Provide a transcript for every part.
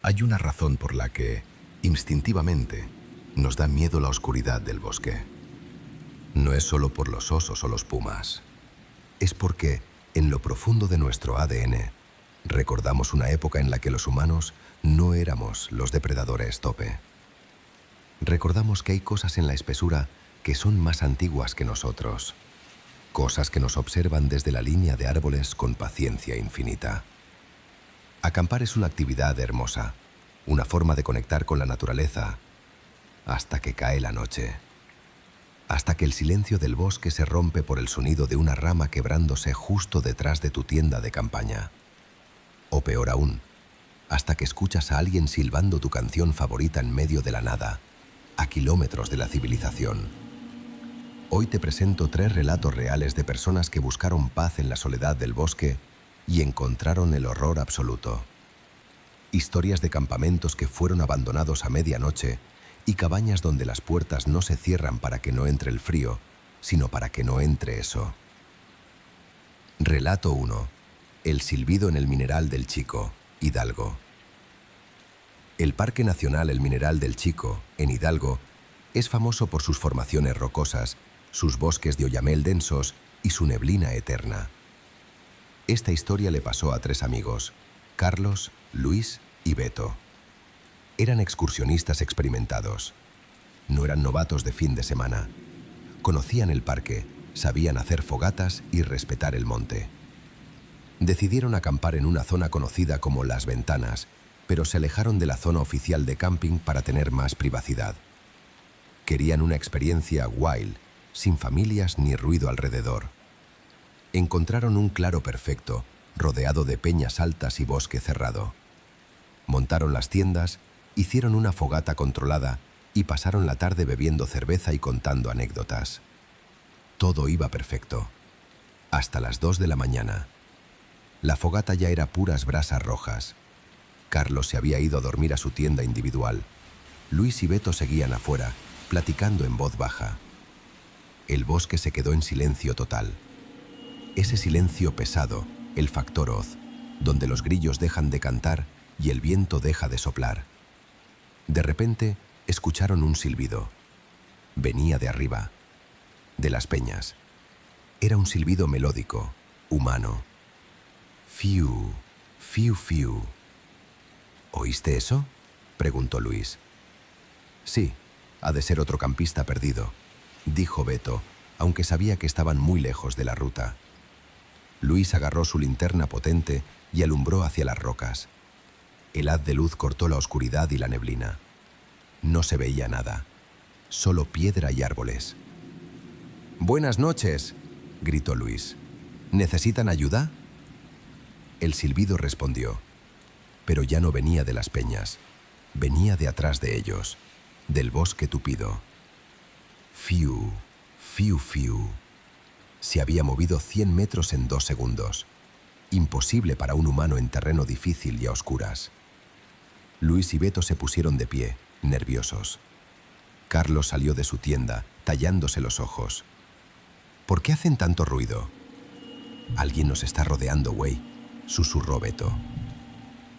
Hay una razón por la que, instintivamente, nos da miedo la oscuridad del bosque. No es solo por los osos o los pumas. Es porque, en lo profundo de nuestro ADN, recordamos una época en la que los humanos no éramos los depredadores tope. Recordamos que hay cosas en la espesura que son más antiguas que nosotros. Cosas que nos observan desde la línea de árboles con paciencia infinita. Acampar es una actividad hermosa, una forma de conectar con la naturaleza, hasta que cae la noche. Hasta que el silencio del bosque se rompe por el sonido de una rama quebrándose justo detrás de tu tienda de campaña. O peor aún, hasta que escuchas a alguien silbando tu canción favorita en medio de la nada, a kilómetros de la civilización. Hoy te presento 3 relatos reales de personas que buscaron paz en la soledad del bosque y encontraron el horror absoluto. Historias de campamentos que fueron abandonados a medianoche y cabañas donde las puertas no se cierran para que no entre el frío, sino para que no entre eso. Relato 1. El silbido en el Mineral del Chico, Hidalgo. El Parque Nacional El Mineral del Chico, en Hidalgo, es famoso por sus formaciones rocosas, sus bosques de oyamel densos y su neblina eterna. Esta historia le pasó a 3 amigos, Carlos, Luis y Beto. Eran excursionistas experimentados. No eran novatos de fin de semana. Conocían el parque, sabían hacer fogatas y respetar el monte. Decidieron acampar en una zona conocida como Las Ventanas, pero se alejaron de la zona oficial de camping para tener más privacidad. Querían una experiencia wild, sin familias ni ruido alrededor. Encontraron un claro perfecto, rodeado de peñas altas y bosque cerrado. Montaron las tiendas, hicieron una fogata controlada y pasaron la tarde bebiendo cerveza y contando anécdotas. Todo iba perfecto. Hasta las 2 de la mañana. La fogata ya era puras brasas rojas. Carlos se había ido a dormir a su tienda individual. Luis y Beto seguían afuera, platicando en voz baja. El bosque se quedó en silencio total. Ese silencio pesado, el factor Oz, donde los grillos dejan de cantar y el viento deja de soplar. De repente, escucharon un silbido. Venía de arriba, de las peñas. Era un silbido melódico, humano. Fiu, fiu, fiu. ¿Oíste eso?, preguntó Luis. Sí, ha de ser otro campista perdido, dijo Beto, aunque sabía que estaban muy lejos de la ruta. Luis agarró su linterna potente y alumbró hacia las rocas. El haz de luz cortó la oscuridad y la neblina. No se veía nada, solo piedra y árboles. «Buenas noches», gritó Luis. «¿Necesitan ayuda?». El silbido respondió, pero ya no venía de las peñas, venía de atrás de ellos, del bosque tupido. Fiu, fiu, fiu. Se había movido 100 metros en 2 segundos. Imposible para un humano en terreno difícil y a oscuras. Luis y Beto se pusieron de pie, nerviosos. Carlos salió de su tienda, tallándose los ojos. «¿Por qué hacen tanto ruido?». «Alguien nos está rodeando, güey», susurró Beto.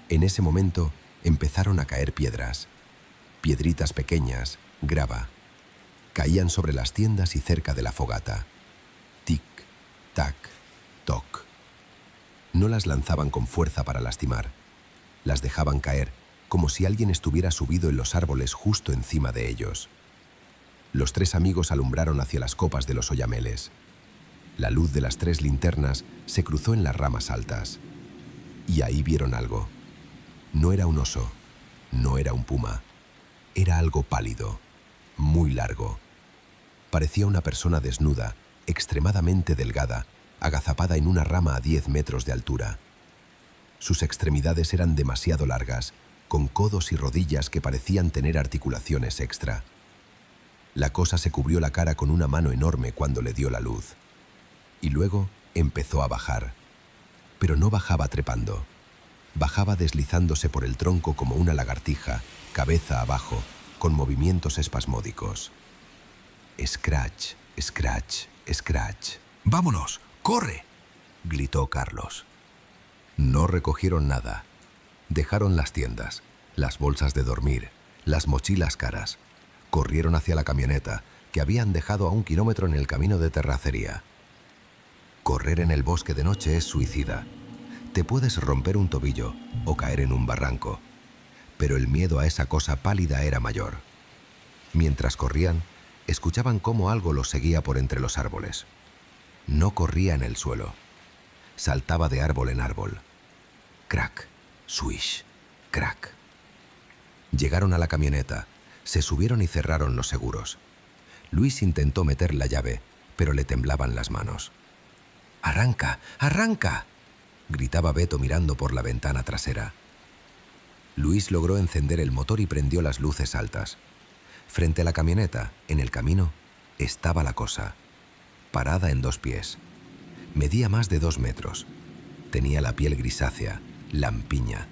En ese momento empezaron a caer piedras. Piedritas pequeñas, grava. Caían sobre las tiendas y cerca de la fogata. Tic, tac, toc. No las lanzaban con fuerza para lastimar. Las dejaban caer, como si alguien estuviera subido en los árboles justo encima de ellos. Los 3 amigos alumbraron hacia las copas de los oyameles. La luz de las 3 linternas se cruzó en las ramas altas. Y ahí vieron algo. No era un oso, no era un puma. Era algo pálido, muy largo. Parecía una persona desnuda, extremadamente delgada, agazapada en una rama a 10 metros de altura. Sus extremidades eran demasiado largas, con codos y rodillas que parecían tener articulaciones extra. La cosa se cubrió la cara con una mano enorme cuando le dio la luz. Y luego empezó a bajar. Pero no bajaba trepando. Bajaba deslizándose por el tronco como una lagartija, cabeza abajo, con movimientos espasmódicos. Scratch, scratch, scratch. «¡Vámonos! ¡Corre!», gritó Carlos. No recogieron nada. Dejaron las tiendas, las bolsas de dormir, las mochilas caras. Corrieron hacia la camioneta, que habían dejado a 1 kilómetro en el camino de terracería. Correr en el bosque de noche es suicida. Te puedes romper un tobillo o caer en un barranco, pero el miedo a esa cosa pálida era mayor. Mientras corrían, escuchaban cómo algo los seguía por entre los árboles. No corría en el suelo. Saltaba de árbol en árbol. Crack, swish, crack. Llegaron a la camioneta, se subieron y cerraron los seguros. Luis intentó meter la llave, pero le temblaban las manos. ¡Arranca! ¡Arranca!, gritaba Beto mirando por la ventana trasera. Luis logró encender el motor y prendió las luces altas. Frente a la camioneta, en el camino, estaba la cosa, parada en 2 pies. Medía más de 2 metros. Tenía la piel grisácea, lampiña,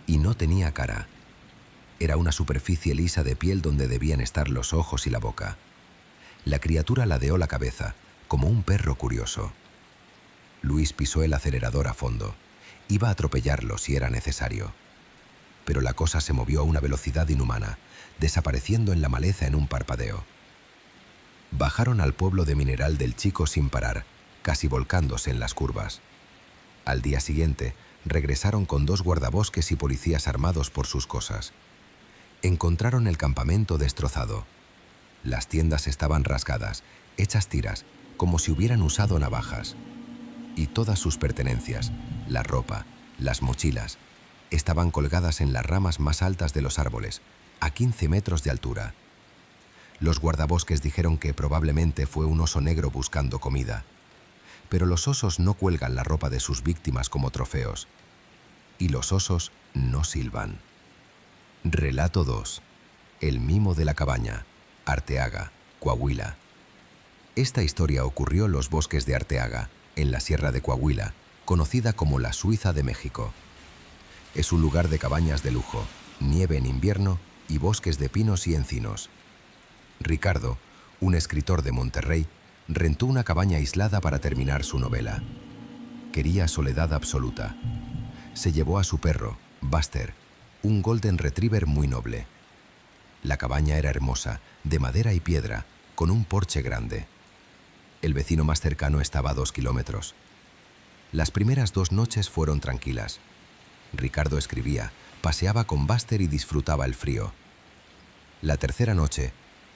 y no tenía cara. Era una superficie lisa de piel donde debían estar los ojos y la boca. La criatura ladeó la cabeza, como un perro curioso. Luis pisó el acelerador a fondo. Iba a atropellarlo si era necesario. Pero la cosa se movió a una velocidad inhumana, desapareciendo en la maleza en un parpadeo. Bajaron al pueblo de Mineral del Chico sin parar, casi volcándose en las curvas. Al día siguiente, regresaron con 2 guardabosques y policías armados por sus cosas. Encontraron el campamento destrozado. Las tiendas estaban rasgadas, hechas tiras, como si hubieran usado navajas. Y todas sus pertenencias, la ropa, las mochilas, estaban colgadas en las ramas más altas de los árboles, a 15 metros de altura. Los guardabosques dijeron que probablemente fue un oso negro buscando comida. Pero los osos no cuelgan la ropa de sus víctimas como trofeos. Y los osos no silban. Relato 2. El mimo de la cabaña, Arteaga, Coahuila. Esta historia ocurrió en los bosques de Arteaga, en la Sierra de Coahuila, conocida como la Suiza de México. Es un lugar de cabañas de lujo, nieve en invierno y bosques de pinos y encinos. Ricardo, un escritor de Monterrey, rentó una cabaña aislada para terminar su novela. Quería soledad absoluta. Se llevó a su perro, Buster, un golden retriever muy noble. La cabaña era hermosa, de madera y piedra, con un porche grande. El vecino más cercano estaba a 2 kilómetros. Las primeras 2 noches fueron tranquilas. Ricardo escribía, paseaba con Buster y disfrutaba el frío. La tercera noche,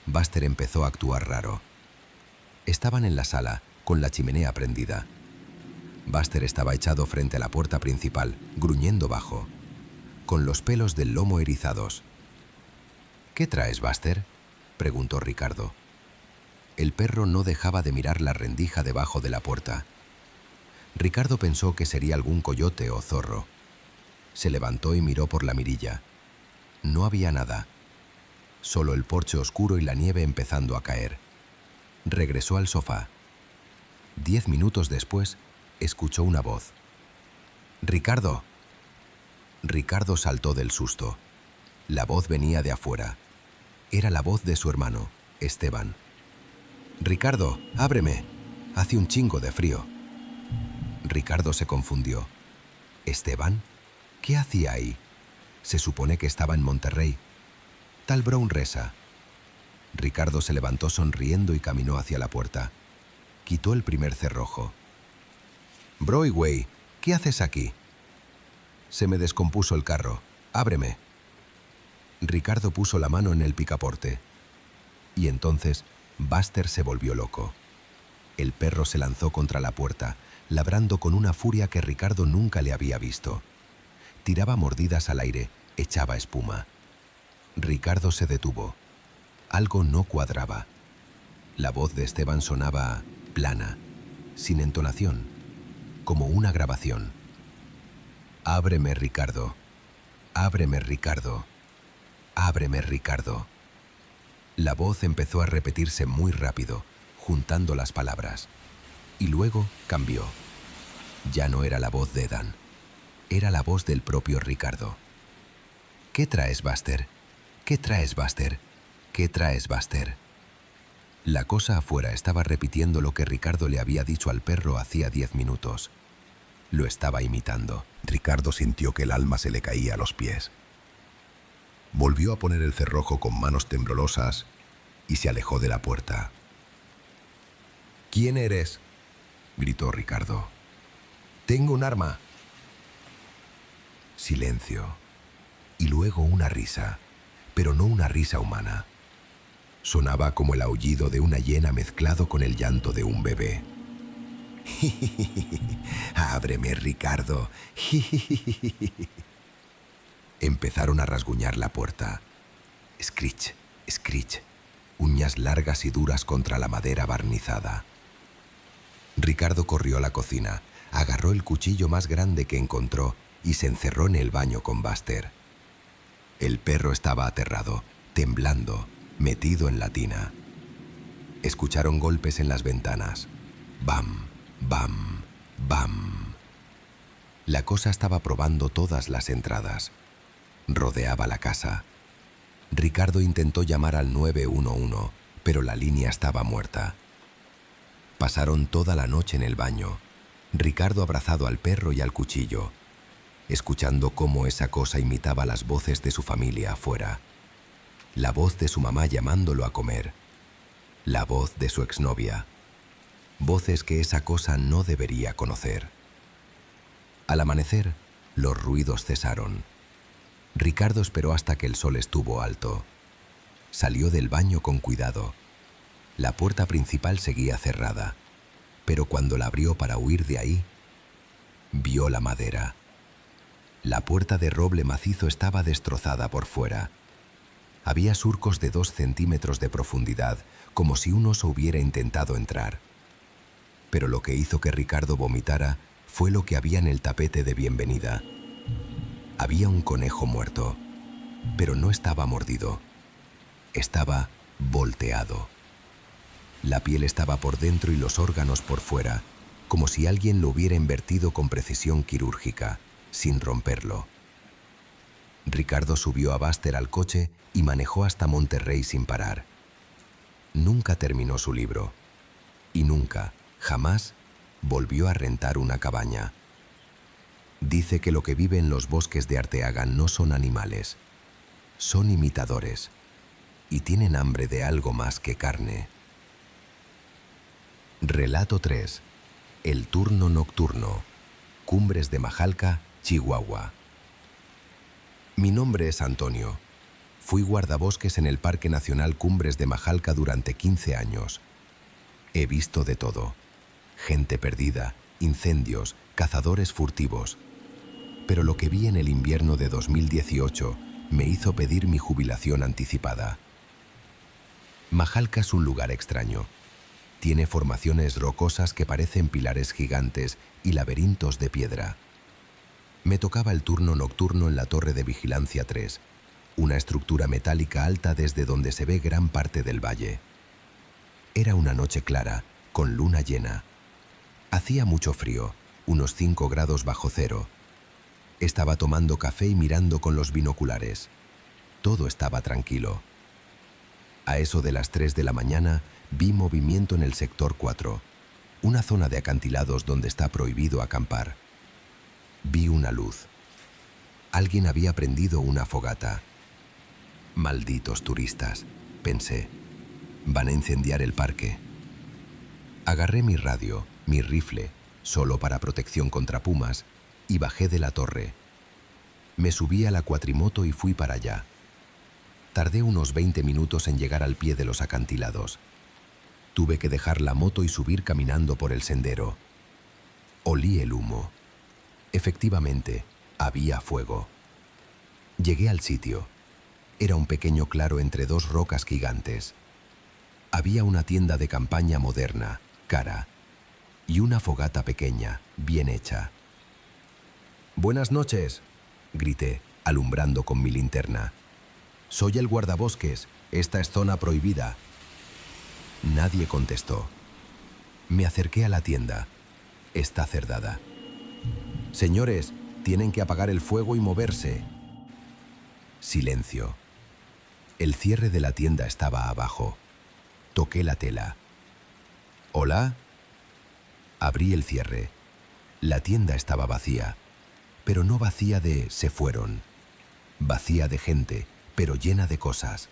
Buster empezó a actuar raro. Estaban en la sala, con la chimenea prendida. Buster estaba echado frente a la puerta principal, gruñendo bajo, con los pelos del lomo erizados. «¿Qué traes, Buster?», preguntó Ricardo. El perro no dejaba de mirar la rendija debajo de la puerta. Ricardo pensó que sería algún coyote o zorro. Se levantó y miró por la mirilla. No había nada. Solo el porche oscuro y la nieve empezando a caer. Regresó al sofá. 10 minutos después, escuchó una voz. «¡Ricardo!». Ricardo saltó del susto. La voz venía de afuera. Era la voz de su hermano, Esteban. «Ricardo, ábreme. Hace un chingo de frío». Ricardo se confundió. ¿Esteban? ¿Qué hacía ahí? Se supone que estaba en Monterrey. Tal Brown reza. Ricardo se levantó sonriendo y caminó hacia la puerta. Quitó el primer cerrojo. «Broy, güey, ¿qué haces aquí?». «Se me descompuso el carro. Ábreme». Ricardo puso la mano en el picaporte. Y entonces Buster se volvió loco. El perro se lanzó contra la puerta, ladrando con una furia que Ricardo nunca le había visto. Tiraba mordidas al aire, echaba espuma. Ricardo se detuvo. Algo no cuadraba. La voz de Esteban sonaba plana, sin entonación, como una grabación. «Ábreme, Ricardo. Ábreme, Ricardo. Ábreme, Ricardo». La voz empezó a repetirse muy rápido, juntando las palabras. Y luego cambió. Ya no era la voz de Dan. Era la voz del propio Ricardo. «¿Qué traes, Buster? ¿Qué traes, Buster? ¿Qué traes, Buster?». La cosa afuera estaba repitiendo lo que Ricardo le había dicho al perro hacía 10 minutos. Lo estaba imitando. Ricardo sintió que el alma se le caía a los pies. Volvió a poner el cerrojo con manos temblorosas y se alejó de la puerta. «¿Quién eres?», gritó Ricardo. «Tengo un arma». Silencio. Y luego una risa, pero no una risa humana. Sonaba como el aullido de una hiena mezclado con el llanto de un bebé. «Ábreme, Ricardo». Empezaron a rasguñar la puerta. Screech, screech, uñas largas y duras contra la madera barnizada. Ricardo corrió a la cocina, agarró el cuchillo más grande que encontró y se encerró en el baño con Buster. El perro estaba aterrado, temblando, metido en la tina. Escucharon golpes en las ventanas. Bam, bam, bam. La cosa estaba probando todas las entradas. Rodeaba la casa. Ricardo intentó llamar al 911, pero la línea estaba muerta. Pasaron toda la noche en el baño, Ricardo abrazado al perro y al cuchillo, escuchando cómo esa cosa imitaba las voces de su familia afuera. La voz de su mamá llamándolo a comer. La voz de su exnovia. Voces que esa cosa no debería conocer. Al amanecer, los ruidos cesaron. Ricardo esperó hasta que el sol estuvo alto. Salió del baño con cuidado. La puerta principal seguía cerrada, pero cuando la abrió para huir de ahí, vio la madera. La puerta de roble macizo estaba destrozada por fuera. Había surcos de 2 centímetros de profundidad, como si un oso hubiera intentado entrar. Pero lo que hizo que Ricardo vomitara fue lo que había en el tapete de bienvenida. Había un conejo muerto, pero no estaba mordido. Estaba volteado. La piel estaba por dentro y los órganos por fuera, como si alguien lo hubiera invertido con precisión quirúrgica, sin romperlo. Ricardo subió a Buster al coche y manejó hasta Monterrey sin parar. Nunca terminó su libro. Y nunca, jamás, volvió a rentar una cabaña. Dice que lo que vive en los bosques de Arteaga no son animales, son imitadores, y tienen hambre de algo más que carne. Relato 3. El turno nocturno. Cumbres de Majalca, Chihuahua. Mi nombre es Antonio. Fui guardabosques en el Parque Nacional Cumbres de Majalca durante 15 años. He visto de todo. Gente perdida, incendios, cazadores furtivos. Pero lo que vi en el invierno de 2018 me hizo pedir mi jubilación anticipada. Majalca es un lugar extraño. Tiene formaciones rocosas que parecen pilares gigantes y laberintos de piedra. Me tocaba el turno nocturno en la Torre de Vigilancia 3, una estructura metálica alta desde donde se ve gran parte del valle. Era una noche clara, con luna llena. Hacía mucho frío, unos 5 grados bajo cero. Estaba tomando café y mirando con los binoculares. Todo estaba tranquilo. A eso de las 3 de la mañana vi movimiento en el sector 4, una zona de acantilados donde está prohibido acampar. Vi una luz. Alguien había prendido una fogata. Malditos turistas, pensé. Van a incendiar el parque. Agarré mi radio, mi rifle, solo para protección contra pumas, y bajé de la torre. Me subí a la cuatrimoto y fui para allá. Tardé unos 20 minutos en llegar al pie de los acantilados. Tuve que dejar la moto y subir caminando por el sendero. Olí el humo. Efectivamente, había fuego. Llegué al sitio. Era un pequeño claro entre 2 rocas gigantes. Había una tienda de campaña moderna, cara, y una fogata pequeña, bien hecha. «Buenas noches», grité, alumbrando con mi linterna. «Soy el guardabosques. Esta es zona prohibida». Nadie contestó. Me acerqué a la tienda. Está cerrada. «Señores, tienen que apagar el fuego y moverse». Silencio. El cierre de la tienda estaba abajo. Toqué la tela. «¿Hola?» Abrí el cierre. La tienda estaba vacía, pero no vacía de se fueron. Vacía de gente, pero llena de cosas.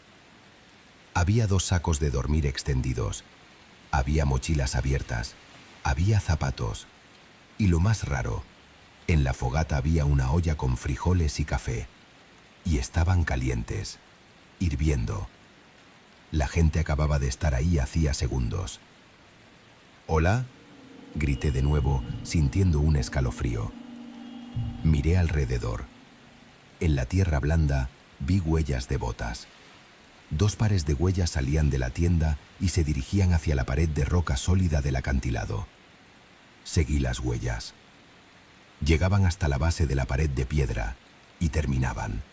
Había 2 sacos de dormir extendidos, había mochilas abiertas, había zapatos. Y lo más raro, en la fogata había una olla con frijoles y café. Y estaban calientes, hirviendo. La gente acababa de estar ahí hacía segundos. «¿Hola?», grité de nuevo, sintiendo un escalofrío. Miré alrededor. En la tierra blanda vi huellas de botas. 2 pares de huellas salían de la tienda y se dirigían hacia la pared de roca sólida del acantilado. Seguí las huellas. Llegaban hasta la base de la pared de piedra y terminaban.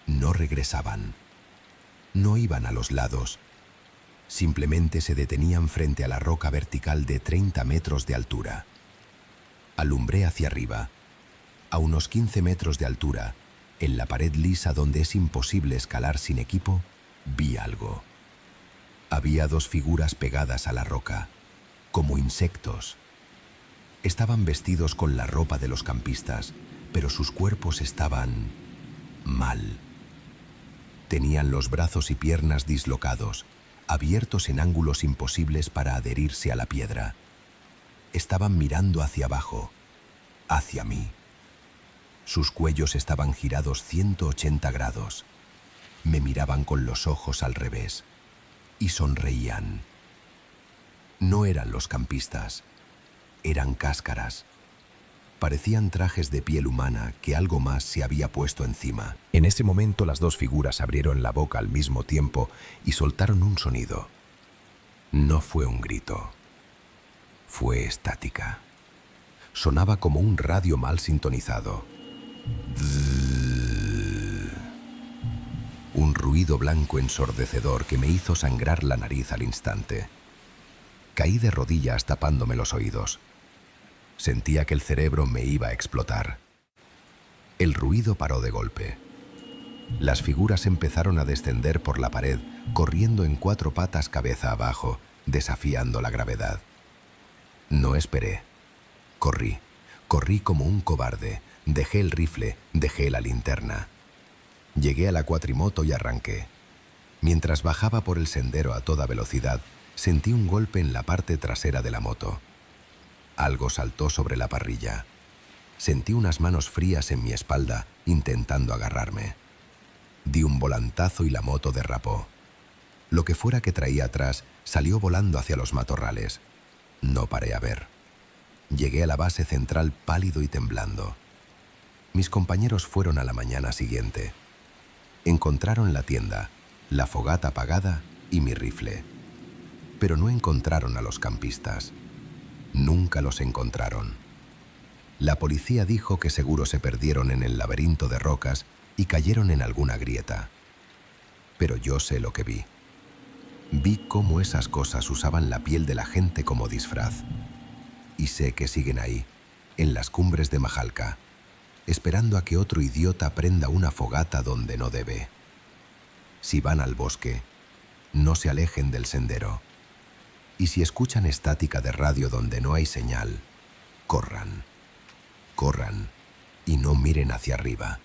No regresaban. No iban a los lados. Simplemente se detenían frente a la roca vertical de 30 metros de altura. Alumbré hacia arriba. A unos 15 metros de altura, en la pared lisa donde es imposible escalar sin equipo, vi algo. Había 2 figuras pegadas a la roca, como insectos. Estaban vestidos con la ropa de los campistas, pero sus cuerpos estaban mal. Tenían los brazos y piernas dislocados, abiertos en ángulos imposibles para adherirse a la piedra. Estaban mirando hacia abajo, hacia mí. Sus cuellos estaban girados 180 grados. Me miraban con los ojos al revés y sonreían. No eran los campistas, eran cáscaras. Parecían trajes de piel humana que algo más se había puesto encima. En ese momento las 2 figuras abrieron la boca al mismo tiempo y soltaron un sonido. No fue un grito. Fue estática. Sonaba como un radio mal sintonizado. Un ruido blanco ensordecedor que me hizo sangrar la nariz al instante. Caí de rodillas tapándome los oídos. Sentía que el cerebro me iba a explotar. El ruido paró de golpe. Las figuras empezaron a descender por la pared, corriendo en 4 patas cabeza abajo, desafiando la gravedad. No esperé. Corrí como un cobarde. Dejé el rifle, dejé la linterna. Llegué a la cuatrimoto y arranqué. Mientras bajaba por el sendero a toda velocidad, sentí un golpe en la parte trasera de la moto. Algo saltó sobre la parrilla. Sentí unas manos frías en mi espalda, intentando agarrarme. Di un volantazo y la moto derrapó. Lo que fuera que traía atrás salió volando hacia los matorrales. No paré a ver. Llegué a la base central pálido y temblando. Mis compañeros fueron a la mañana siguiente. Encontraron la tienda, la fogata apagada y mi rifle. Pero no encontraron a los campistas. Nunca los encontraron. La policía dijo que seguro se perdieron en el laberinto de rocas y cayeron en alguna grieta. Pero yo sé lo que vi. Vi cómo esas cosas usaban la piel de la gente como disfraz. Y sé que siguen ahí, en las cumbres de Majalca, esperando a que otro idiota prenda una fogata donde no debe. Si van al bosque, no se alejen del sendero. Y si escuchan estática de radio donde no hay señal, corran. Corran y no miren hacia arriba.